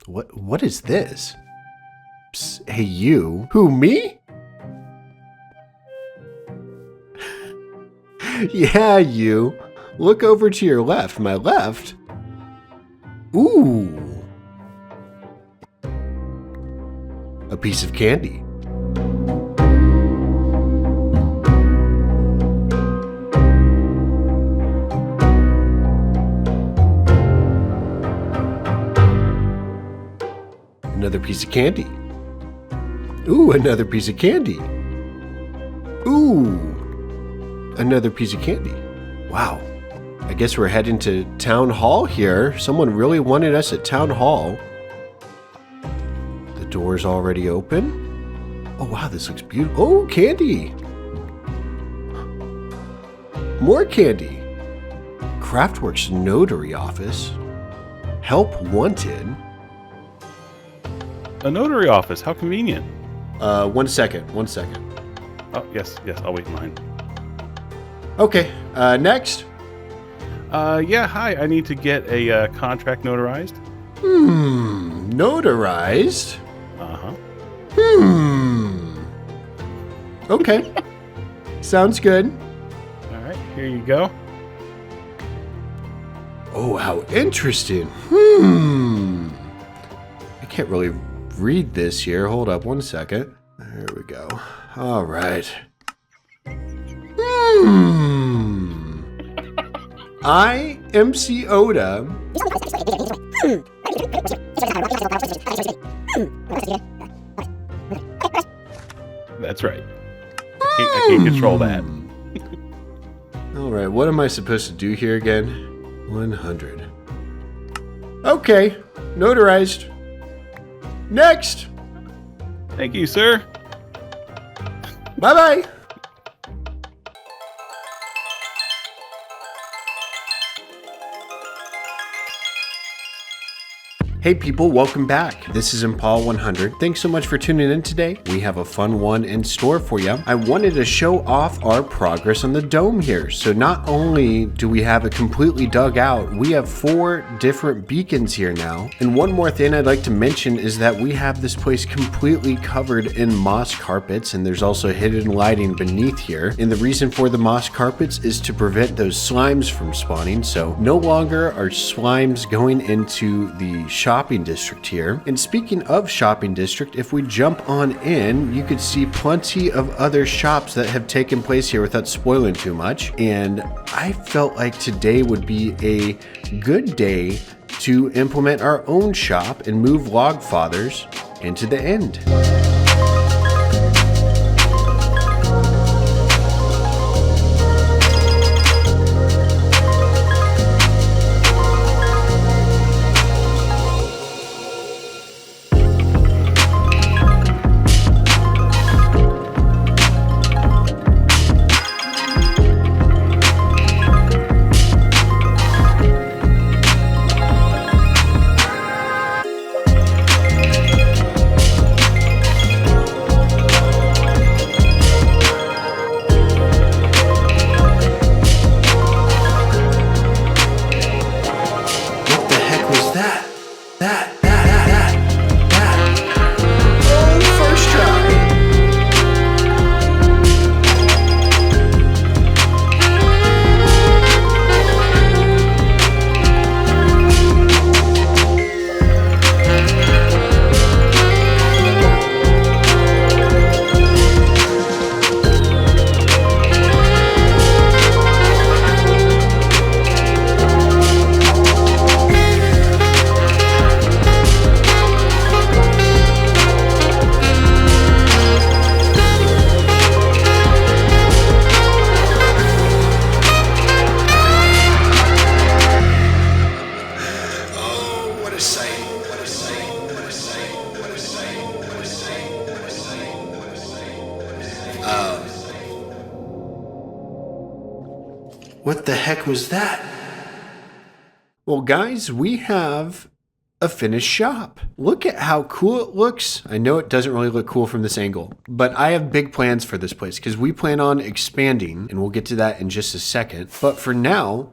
What is this? Psst, hey, you. Who, me? Yeah, you. Look over to your left. My left? Ooh. A piece of candy. Another piece of candy. Ooh, another piece of candy. Ooh, another piece of candy. Wow. I guess we're heading to Town Hall here. Someone really wanted us at Town Hall. The door's already open. Oh, wow, this looks beautiful. Oh, candy. More candy. Craftworks Notary Office. Help wanted. A notary office. How convenient. 1 second. Oh, yes, I'll wait in line. Okay, next. Yeah, hi. I need to get a contract notarized. Notarized? Uh-huh. Okay. Sounds good. All right, here you go. Oh, how interesting. I can't really read this here. Hold up 1 second. There we go. All right. I, MC Oda. That's right. I can't control that. All right, what am I supposed to do here again? 100. Okay, notarized. Next. Thank you, sir. Bye-bye. Hey people, welcome back. This is Impal 100. Thanks so much for tuning in today. We have a fun one in store for you. I wanted to show off our progress on the dome here. So not only do we have it completely dug out, we have 4 different beacons here now. And one more thing I'd like to mention is that we have this place completely covered in moss carpets, and there's also hidden lighting beneath here. And the reason for the moss carpets is to prevent those slimes from spawning. So no longer are slimes going into the shopping district here. And speaking of shopping district, if we jump on in, you could see plenty of other shops that have taken place here without spoiling too much. And I felt like today would be a good day to implement our own shop and move Logfathers into the end. What the heck was that? Well, guys, we have a finished shop. Look at how cool it looks. I know it doesn't really look cool from this angle, but I have big plans for this place because we plan on expanding, and we'll get to that in just a second. But for now,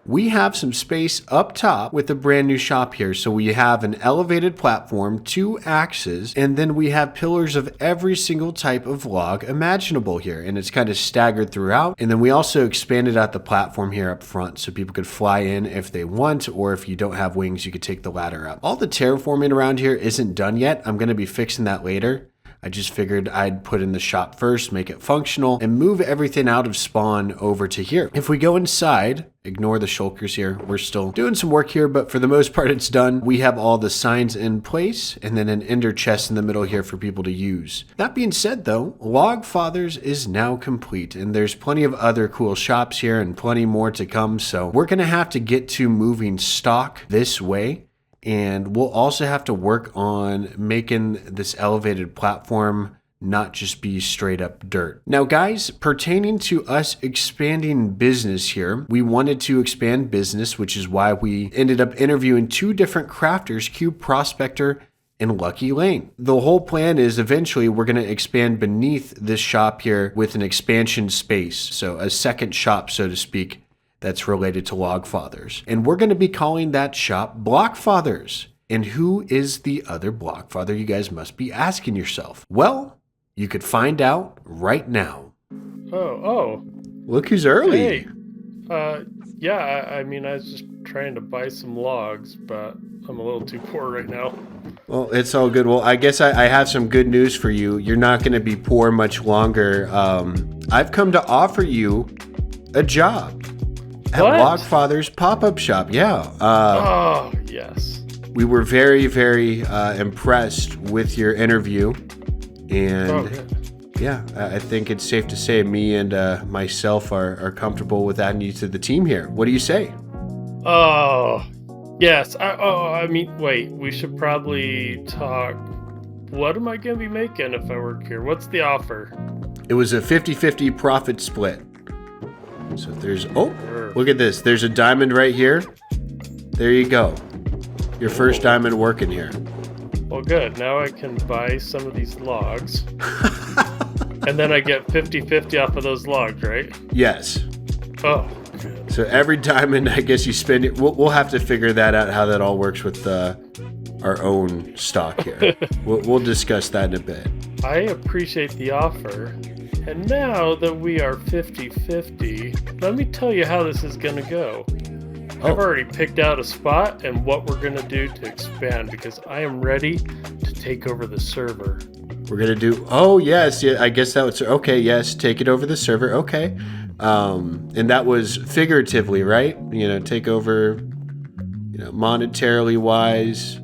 we have some space up top with a brand new shop here. So we have an elevated platform, 2 axes, and then we have pillars of every single type of log imaginable here. And it's kind of staggered throughout. And then we also expanded out the platform here up front so people could fly in if they want, or if you don't have wings, you could take the ladder up. All the terraforming around here isn't done yet. I'm going to be fixing that later. I just figured I'd put in the shop first, make it functional, and move everything out of spawn over to here. If we go inside, ignore the shulkers here. We're still doing some work here, but for the most part, it's done. We have all the signs in place, and then an ender chest in the middle here for people to use. That being said, though, Logfather's is now complete, and there's plenty of other cool shops here and plenty more to come, so we're going to have to get to moving stock this way. And we'll also have to work on making this elevated platform not just be straight up dirt. Now, guys, pertaining to us expanding business here, we wanted to expand business, which is why we ended up interviewing 2 different crafters, Cube Prospector and Lucky Lane. The whole plan is eventually we're going to expand beneath this shop here with an expansion space. So a second shop, so to speak, that's related to Logfathers. And we're going to be calling that shop Blockfathers. And who is the other Blockfather, you guys must be asking yourself? Well, you could find out right now. Oh. Look who's early. Hey. Yeah, I mean, I was just trying to buy some logs, but I'm a little too poor right now. Well, it's all good. Well, I guess I have some good news for you. You're not going to be poor much longer. I've come to offer you a job. At Logfather's pop-up shop, yeah. Oh, yes. We were very, very impressed with your interview. And yeah, I think it's safe to say me and myself are comfortable with adding you to the team here. What do you say? Oh, yes. I mean, wait, we should probably talk. What am I going to be making if I work here? What's the offer? It was a 50-50 profit split. So there's, look at this. There's a diamond right here. There you go. Your first diamond working here. Well, good. Now I can buy some of these logs. And then I get 50-50 off of those logs, right? Yes. Oh, good. So every diamond, I guess you spend it. We'll have to figure that out, how that all works with our own stock here. We'll discuss that in a bit. I appreciate the offer. And now that we are 50-50, let me tell you how this is going to go. I've already picked out a spot and what we're going to do to expand because I am ready to take over the server. We're going to do, yes, yeah, I guess that was, okay, yes, take it over the server, okay. And that was figuratively, right? Take over, monetarily wise.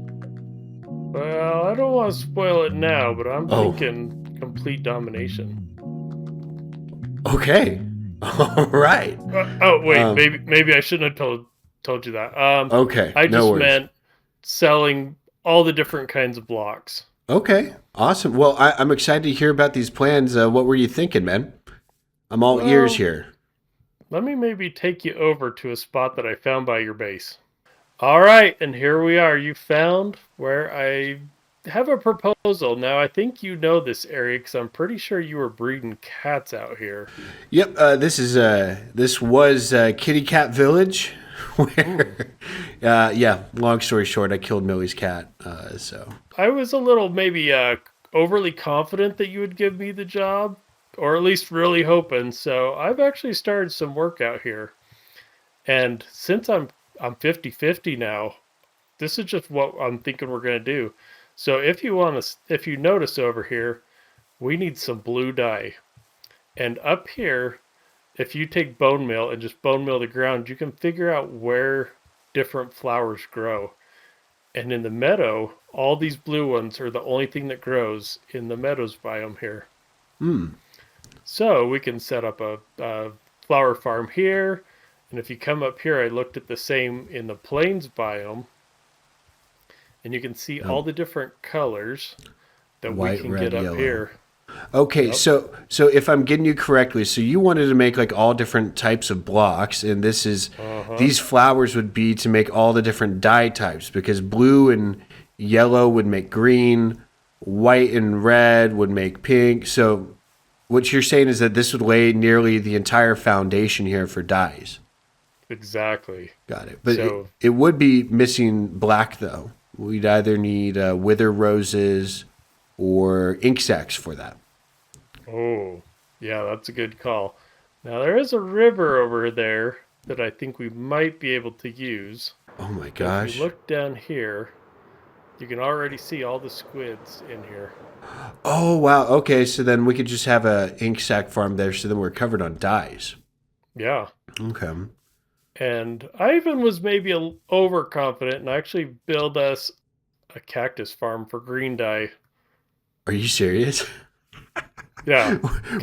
Well, I don't want to spoil it now, but I'm thinking complete domination. Okay. All right. Wait. Maybe I shouldn't have told you that. Okay. I just meant selling all the different kinds of blocks. Okay. Awesome. Well, I'm excited to hear about these plans. What were you thinking, man? I'm all ears here. Let me maybe take you over to a spot that I found by your base. All right, and here we are. You found where I have a proposal. Now, I think you know this area because I'm pretty sure you were breeding cats out here. Yep, this was Kitty Cat Village. Where, long story short, I killed Millie's cat. So I was a little maybe overly confident that you would give me the job, or at least really hoping. So I've actually started some work out here, and since I'm 50-50 now, this is just what I'm thinking we're gonna do. So if you notice over here, we need some blue dye. And up here, if you take bone meal and just bone meal the ground, you can figure out where different flowers grow. And in the meadow, all these blue ones are the only thing that grows in the meadows biome here. So we can set up a flower farm here. And if you come up here, I looked at the same in the plains biome. And you can see all the different colors that white, we can red, get up yellow. here. Okay, Yep. so if I'm getting you correctly, so you wanted to make like all different types of blocks, and this is these flowers would be to make all the different dye types, because blue and yellow would make green, white and red would make pink. So what you're saying is that this would lay nearly the entire foundation here for dyes. exactly. Got it. But So, it would be missing black, though. We'd either need wither roses or ink sacs for that. oh, yeah, that's a good call. Now, there is a river over there that I think we might be able to use. Oh my But if you gosh. look down here, you can already see all the squids in here. Oh, wow. Okay, so then we could just have a ink sac farm there, so then we're covered on dyes. Yeah. Okay. And I even was maybe overconfident and actually build us a cactus farm for green dye. Are you serious? Yeah.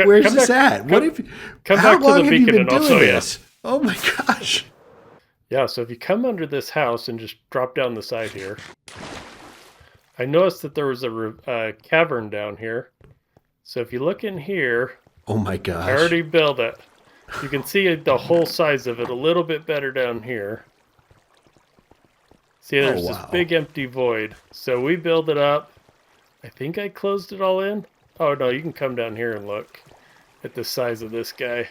Where's Come this back, at? What if? come How back to long the have you beacon been and I'll doing show you. this? Oh my gosh. Yeah, so if you come under this house and just drop down the side here, I noticed that there was a cavern down here. So if you look in here, Oh my I gosh. already built it. You can see the whole size of it a little bit better down here. See, there's this wow. big empty void. So we build it up. I think I closed it all in. Oh no, you can come down here and look at the size of this guy.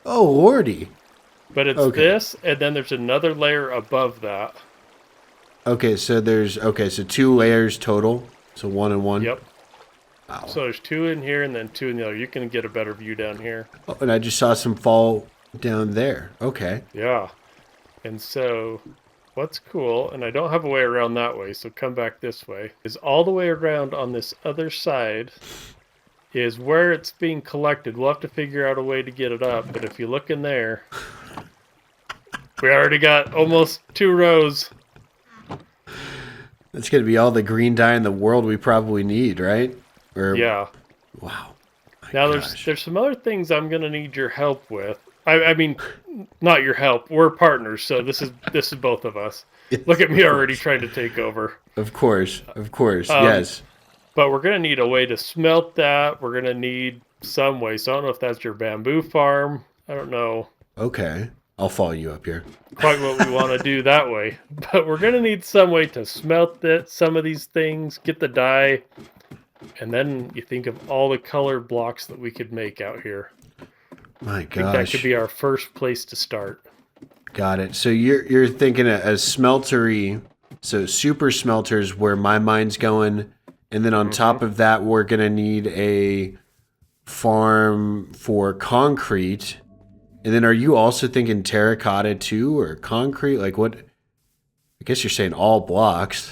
Oh lordy. But it's Okay. this, and then there's another layer above that. Okay, so so 2 layers total. So 1 and 1. Yep. Wow. So there's 2 in here and then 2 in the other. You can get a better view down here. Oh, and I just saw some fall down there. Okay. Yeah. And so what's cool, and I don't have a way around that way, so come back this way, is all the way around on this other side is where it's being collected. We'll have to figure out a way to get it up, but if you look in there, we already got almost 2 rows. That's going to be all the green dye in the world we probably need, right? Or Yeah. Wow. My Now gosh. there's some other things I'm gonna need your help with. I mean, not your help. We're partners, so this is both of us. Yes, Look at me of already course. trying to take over. Of course. Um, Yes. But we're gonna need a way to smelt that. We're gonna need some way. So I don't know if that's your bamboo farm. I don't know Okay. I'll follow you up here. quite what we want to do that way. But we're gonna need some way to smelt some of these things, get the dye, and then you think of all the colored blocks that we could make out here. My I think that gosh. could be our first place to start. Got it. So you're thinking a smeltery, so super smelters where my mind's going, and then on top of that, we're gonna need a farm for concrete. And then are you also thinking terracotta too, or concrete? Like what? I guess you're saying all blocks.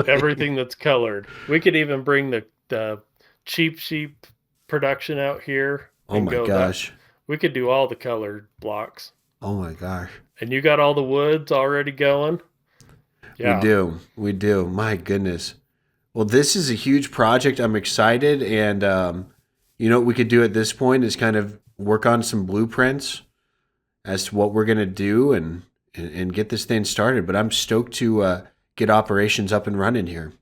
Everything that's colored. We could even bring the cheap sheep production out here. Oh and my go gosh. we could do all the colored blocks. Oh my gosh. And you got all the woods already going? Yeah. We do. We do. My goodness. Well, this is a huge project. I'm excited. And, you know what we could do at this point is kind of work on some blueprints as to what we're going to do and get this thing started. But I'm stoked to get operations up and running here.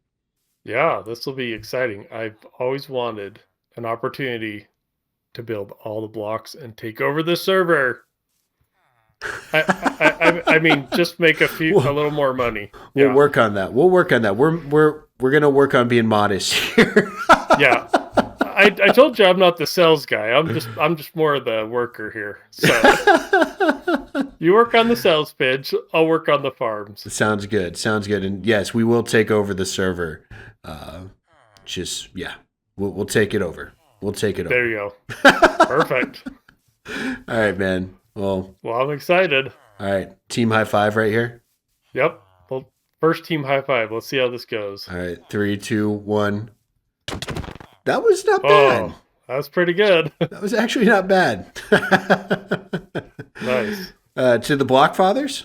Yeah, this will be exciting. I've always wanted an opportunity to build all the blocks and take over the server. I mean, just make a little more money. We'll Yeah. work on that. We'll work on that. We're going to work on being modest here. Yeah. I told you I'm not the sales guy. I'm just more of the worker here. So you work on the sales pitch, I'll work on the farms. Sounds good. Sounds good. And yes, we will take over the server. We'll take it over. We'll take it There over. you go. Perfect. All right, man. Well, Well, I'm excited. all right. Team high five right here. Yep. Well, first team high five. Let's see how this goes. All right. 3, 2, 1. That was not Oh, bad. that was pretty good. That was actually not bad. Nice. To the Blockfathers.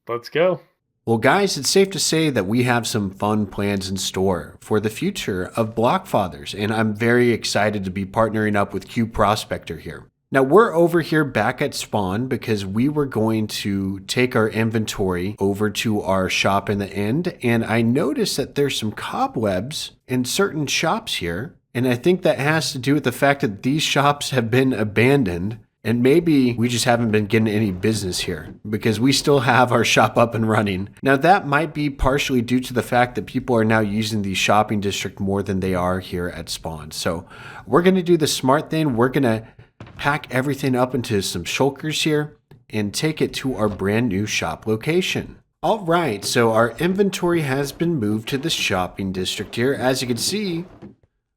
Let's go. Well, guys, it's safe to say that we have some fun plans in store for the future of Blockfathers, and I'm very excited to be partnering up with Q Prospector here. Now, we're over here back at Spawn because we were going to take our inventory over to our shop in the end, and I noticed that there's some cobwebs in certain shops here, and I think that has to do with the fact that these shops have been abandoned. And maybe we just haven't been getting any business here because we still have our shop up and running. Now that might be partially due to the fact that people are now using the shopping district more than they are here at Spawn. So we're going to do the smart thing. We're going to pack everything up into some shulkers here and take it to our brand new shop location. All right, so our inventory has been moved to the shopping district here. As you can see,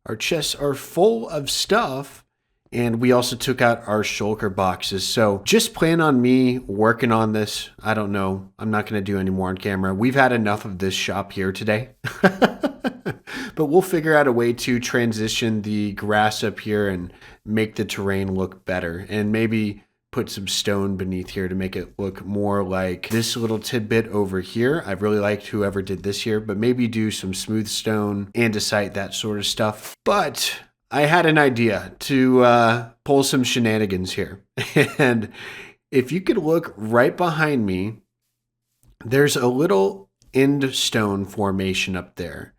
our chests are full of stuff, and we also took out our shulker boxes. So just plan on me working on this. I don't know. I'm not going to do any more on camera. We've had enough of this shop here today. But we'll figure out a way to transition the grass up here and make the terrain look better. And maybe put some stone beneath here to make it look more like this little tidbit over here. I really liked whoever did this here, but maybe do some smooth stone, andesite, that sort of stuff. But I had an idea to pull some shenanigans here. And if you could look right behind me, there's a little end stone formation up there.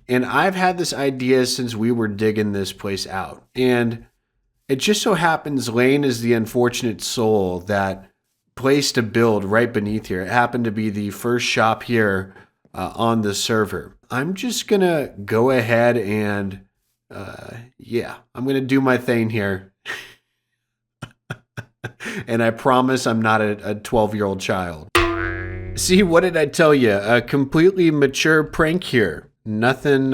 And I've had this idea since we were digging this place out. And it just so happens Lane is the unfortunate soul that placed a build right beneath here. It happened to be the first shop here on the server. I'm just going to go ahead and, I'm going to do my thing here. And I promise I'm not a 12-year-old child. See, what did I tell you? A completely mature prank here. Nothing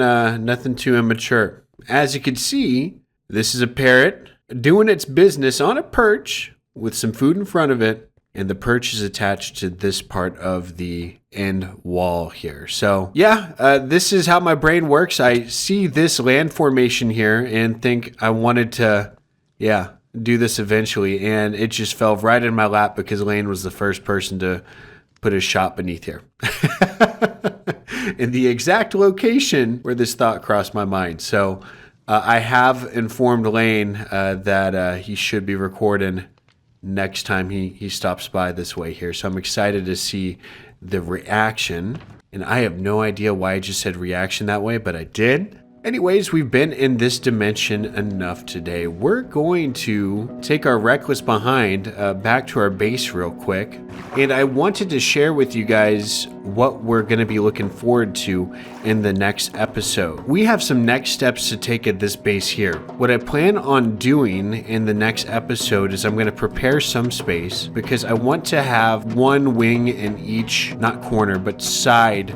too immature. As you can see, this is a parrot doing its business on a perch with some food in front of it, and the perch is attached to this part of the end wall here. So this is how my brain works. I see this land formation here and think I wanted to, do this eventually, and it just fell right in my lap because Lane was the first person to put a shop beneath here. In the exact location where this thought crossed my mind. So I have informed Lane that he should be recording next time he stops by this way here. So I'm excited to see the reaction. And I have no idea why I just said reaction that way, but I did. Anyways, we've been in this dimension enough today. We're going to take our reckless behind back to our base real quick. And I wanted to share with you guys what we're going to be looking forward to in the next episode. We have some next steps to take at this base here. What I plan on doing in the next episode is I'm going to prepare some space because I want to have one wing in each, not corner, but side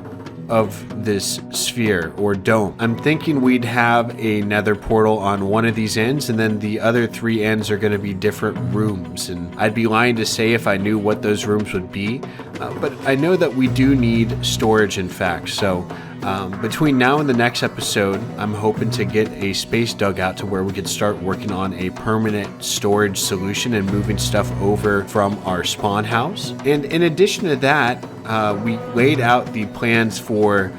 of this sphere or dome. I'm thinking we'd have a nether portal on one of these ends, and then the other three ends are going to be different rooms. And I'd be lying to say if I knew what those rooms would be, but I know that we do need storage, in fact. So between now and the next episode, I'm hoping to get a space dug out to where we could start working on a permanent storage solution and moving stuff over from our spawn house. And in addition to that, we laid out the plans for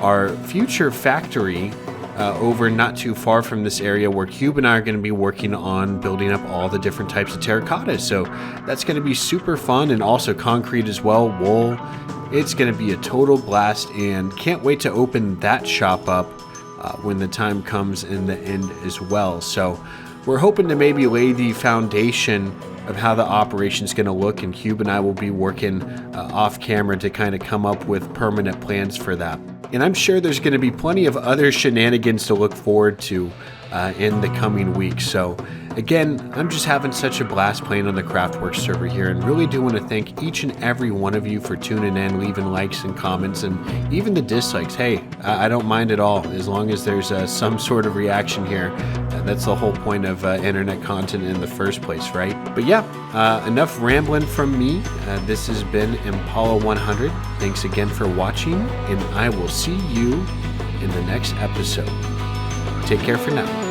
our future factory over not too far from this area where Cube and I are going to be working on building up all the different types of terracottas. So that's going to be super fun, and also concrete as well, wool. It's going to be a total blast, and can't wait to open that shop up when the time comes in the end as well. So we're hoping to maybe lay the foundation of how the operation is going to look, and Cube and I will be working off camera to kind of come up with permanent plans for that. And I'm sure there's going to be plenty of other shenanigans to look forward to in the coming weeks. So again, I'm just having such a blast playing on the Craftworks server here, and really do want to thank each and every one of you for tuning in, leaving likes and comments, and even the dislikes. Hey, I don't mind at all, as long as there's some sort of reaction here. That's the whole point of internet content in the first place, right? But enough rambling from me. This has been Impala 100. Thanks again for watching, and I will see you in the next episode. Take care for now.